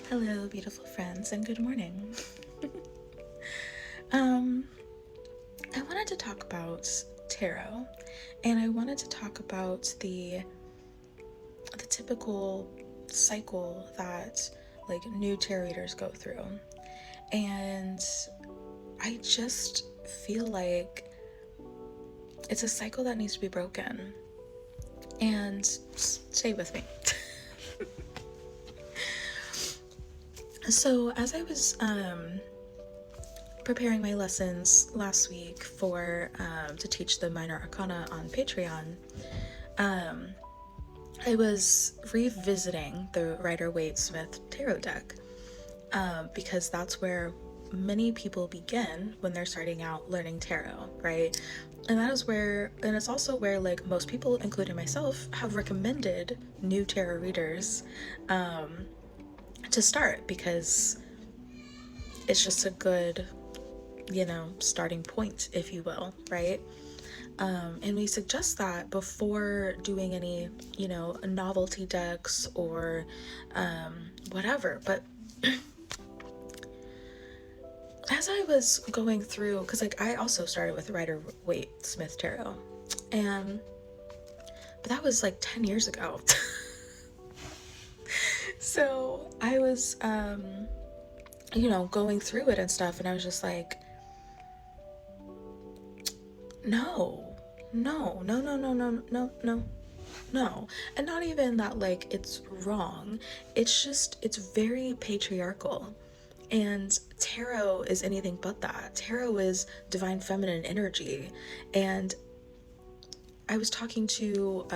Hello, beautiful friends, and good morning. um, I wanted to talk about tarot, and I wanted to talk about the typical cycle that like new tarot readers go through. And I just feel like it's a cycle that needs to be broken. And stay with me. So, as I was preparing my lessons last week for to teach the minor arcana on Patreon, I was revisiting the Rider-Waite-Smith tarot deck because that's where many people begin when they're starting out learning tarot, right? And that is where, and it's also where like most people, including myself, have recommended new tarot readers to start because it's just a good, starting point, if you will, right? And we suggest that before doing any, novelty decks or whatever. But as I was going through, because like I also started with Rider-Waite-Smith tarot, but that was like 10 years ago. So I was, going through it and stuff, and I was just like, no, no, no, no, no, no, no, no, no. And not even that like it's wrong. It's very patriarchal. And tarot is anything but that. Tarot is divine feminine energy. And I was talking to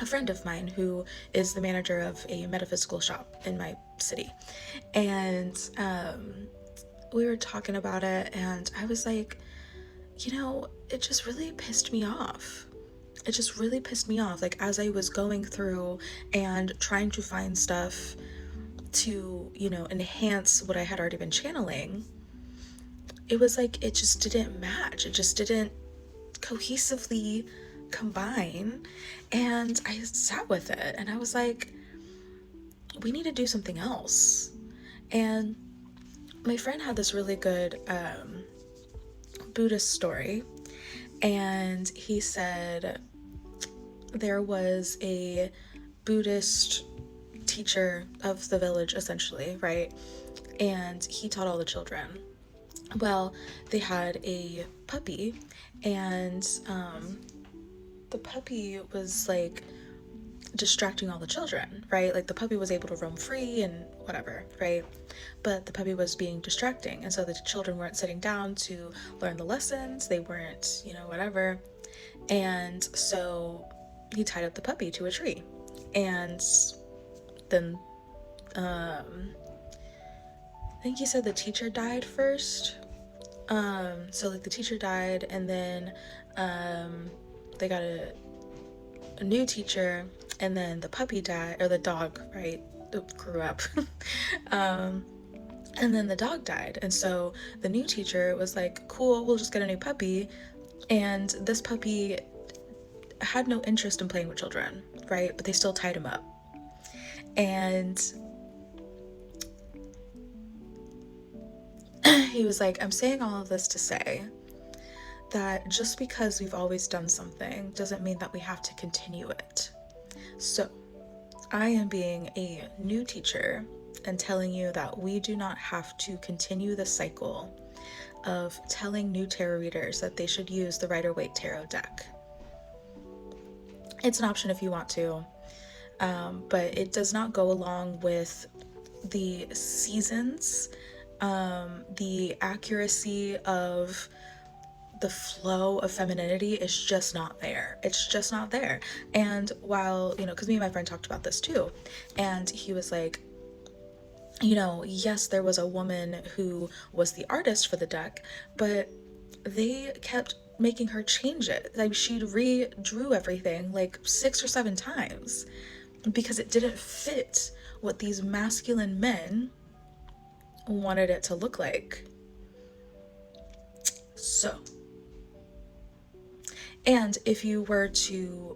a friend of mine who is the manager of a metaphysical shop in my city. And we were talking about it, and I was like, it just really pissed me off. It just really pissed me off. Like, as I was going through and trying to find stuff to, enhance what I had already been channeling, it was like it just didn't match. It just didn't cohesively combine. And I sat with it and I was like, we need to do something else. And my friend had this really good Buddhist story, and he said there was a Buddhist teacher of the village, essentially, right? And he taught all the children. Well, they had a puppy, and the puppy was like distracting all the children, right? Like the puppy was able to roam free and whatever, right? But the puppy was being distracting, and so the children weren't sitting down to learn the lessons. They weren't, whatever. And so he tied up the puppy to a tree, and then I think he said the teacher died first. So like the teacher died, and then they got a new teacher, and then the puppy died, or the dog, right, grew up. And then the dog died, and so the new teacher was like, cool, we'll just get a new puppy. And this puppy had no interest in playing with children, right? But they still tied him up. And he was like, I'm saying all of this to say that just because we've always done something doesn't mean that we have to continue it. So I am being a new teacher and telling you that we do not have to continue the cycle of telling new tarot readers that they should use the Rider-Waite tarot deck. It's an option if you want to, but it does not go along with the seasons, the accuracy of the flow of femininity is just not there. It's just not there. And while, because me and my friend talked about this too, and he was like, yes, there was a woman who was the artist for the deck, but they kept making her change it. Like, she redrew everything like 6 or 7 times because it didn't fit what these masculine men wanted it to look like. So, and if you were to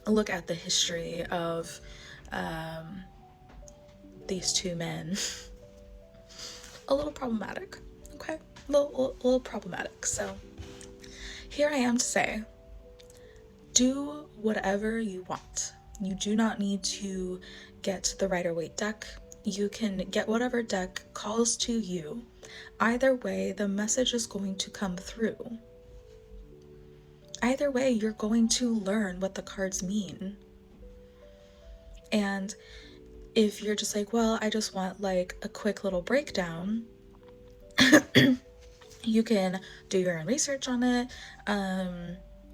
look at the history of these two men a little problematic. Okay, a little problematic. So here I am to say, do whatever you want. You do not need to get the Rider-Waite deck. You can get whatever deck calls to you. Either way, the message is going to come through. Either way, you're going to learn what the cards mean. And if you're just like, well, I just want like a quick little breakdown, you can do your own research on it,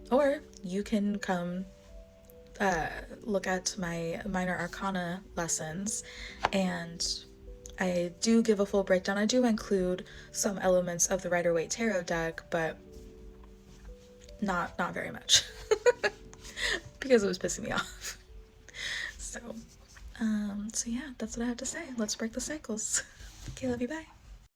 or you can come look at my minor arcana lessons, and I do give a full breakdown. I do include some elements of the Rider-Waite tarot deck, but not very much because it was pissing me off. So yeah, that's what I have to say. Let's break the cycles. Okay, love you, bye.